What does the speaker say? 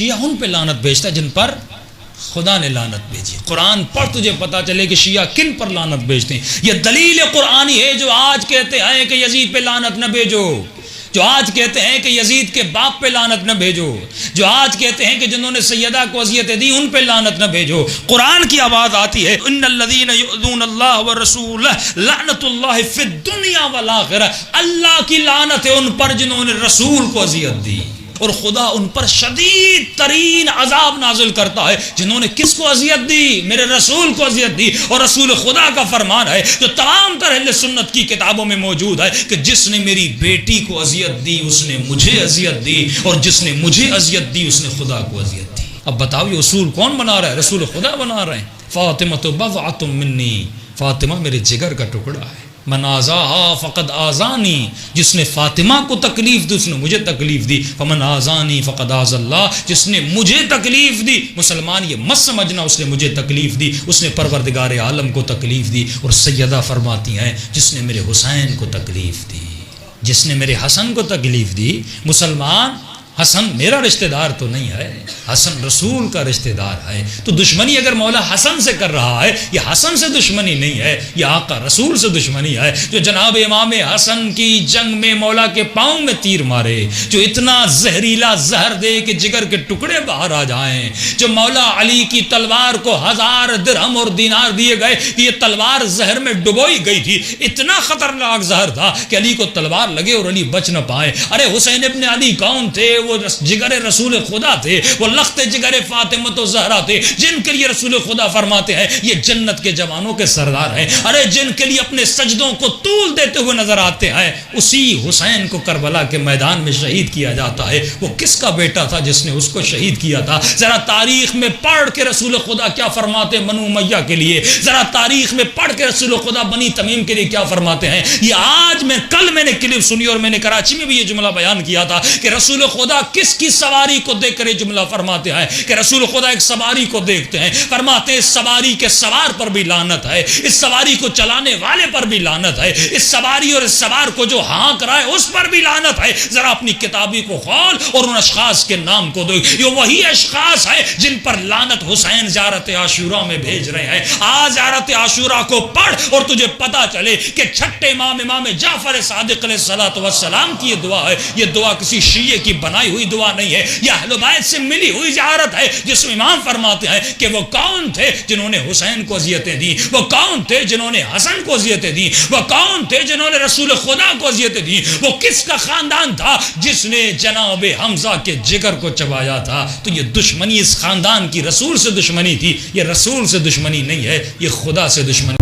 شیعہ ان پہ لعنت بھیجتا ہے جن پر خدا نے لعنت بھیجی. قرآن پڑھ تجھے پتا چلے کہ شیعہ کن پر لعنت بھیجتے ہیں. یہ دلیل قرآنی ہے. جو آج کہتے ہیں کہ یزید پہ لعنت نہ بھیجو، جو آج کہتے ہیں کہ یزید کے باپ پہ لعنت نہ بھیجو، جو آج کہتے ہیں کہ جنہوں نے سیدہ کو اذیتیں دی ان پہ لعنت نہ بھیجو، قرآن کی آواز آتی ہے ان الذین یؤذون اللہ ورسولہ لعنت اللہ فی الدنیا والآخرہ. اللہ کی لعنت ہے ان پر جنہوں نے رسول کو اذیت دی، اور خدا ان پر شدید ترین عذاب نازل کرتا ہے جنہوں نے کس کو اذیت دی؟ میرے رسول کو اذیت دی. اور رسول خدا کا فرمان ہے جو تمام تر اہل سنت کی کتابوں میں موجود ہے کہ جس نے میری بیٹی کو اذیت دی اس نے مجھے اذیت دی، اور جس نے مجھے اذیت دی اس نے خدا کو اذیت دی. اب بتاؤ یہ اصول کون بنا رہا ہے؟ رسول خدا بنا رہے ہیں. فاطمہ بضعۃ منی، فاطمہ میرے جگر کا ٹکڑا ہے. من آزاہا فقد آزانی، جس نے فاطمہ کو تکلیف دی اس نے مجھے تکلیف دی. فمن آزانی فقد آز اللہ، جس نے مجھے تکلیف دی. مسلمان یہ مت سمجھنا اس نے مجھے تکلیف دی، اس نے پروردگار عالم کو تکلیف دی. اور سیدہ فرماتی ہیں جس نے میرے حسین کو تکلیف دی، جس نے میرے حسن کو تکلیف دی. مسلمان حسن میرا رشتہ دار تو نہیں ہے، حسن رسول کا رشتہ دار ہے. تو دشمنی اگر مولا حسن سے کر رہا ہے، یہ حسن سے دشمنی نہیں ہے، یہ آقا رسول سے دشمنی ہے. جو جناب امام حسن کی جنگ میں مولا کے پاؤں میں تیر مارے، جو اتنا زہریلا زہر دے کہ جگر کے ٹکڑے باہر آ جائیں، جو مولا علی کی تلوار کو 1000 درہم اور دینار دیے گئے کہ یہ تلوار زہر میں ڈبوئی گئی تھی، اتنا خطرناک زہر تھا کہ علی کو تلوار لگے اور علی بچ نہ پائے. ارے حسین ابن علی کون تھے؟ وہ جگر رسول خدا تھے، وہ لخت جگر فاطمہ و زہرا تھے، جن کے لیے رسول خدا فرماتے ہیں یہ جنت کے جوانوں کے سردار ہیں. ارے جن کے لیے اپنے سجدوں کو طول دیتے ہوئے نظر آتے ہیں، اسی حسین کو کربلا کے میدان میں شہید کیا جاتا ہے. وہ کس کا بیٹا تھا جس نے اس کو شہید کیا تھا؟ ذرا تاریخ میں پڑھ کے رسول خدا کیا فرماتے ہیں بنو امیہ کے لیے، ذرا تاریخ میں پڑھ کے رسول خدا بنی تمیم کے لیے کیا فرماتے ہیں. یہ آج کل میں نے کلپ سنی اور میں نے کراچی میں بھی یہ جملہ بیان کیا تھا کہ رسول خدا کس کی سواری کو دیکھ کر یہ جملہ فرماتے ہیں کہ رسول خدا ایک سواری کو دیکھتے ہیں، فرماتے ہیں اس سواری کے سوار پر بھی لعنت ہے، اس سواری کو چلانے والے پر بھی لعنت ہے، اس سواری اور اس سوار کو جو ہانک رہا ہے اس پر بھی لعنت ہے. ذرا اپنی کتابی کو کھول اور ان اشخاص کے نام کو دیکھ. یہ وہی اشخاص ہیں جن پر لعنت حسین زیارت عاشورہ میں بھیج رہے ہیں. آج زیارت عاشورہ کو پڑھ اور تجھے پتا چلے کہ چھٹے امام جعفر صادق علیہ السلام کی یہ دعا ہے. یہ دعا کسی شیعہ کی بنائی ہوئی دعا نہیں ہے، یہ اہل بیت سے ملی ہوئی زیارت ہے، جس میں امام فرماتے ہیں کہ وہ کون تھے جنہوں نے حسین کو اذیتیں دی، وہ کون تھے جنہوں نے حسن کو اذیتیں دی، وہ کون تھے جنہوں نے رسول خدا کو اذیتیں دی، وہ کس کا خاندان تھا جس نے جناب حمزہ کے جگر کو چبایا تھا. تو یہ دشمنی اس خاندان کی رسول سے دشمنی تھی، یہ رسول سے دشمنی نہیں ہے، یہ خدا سے دشمنی.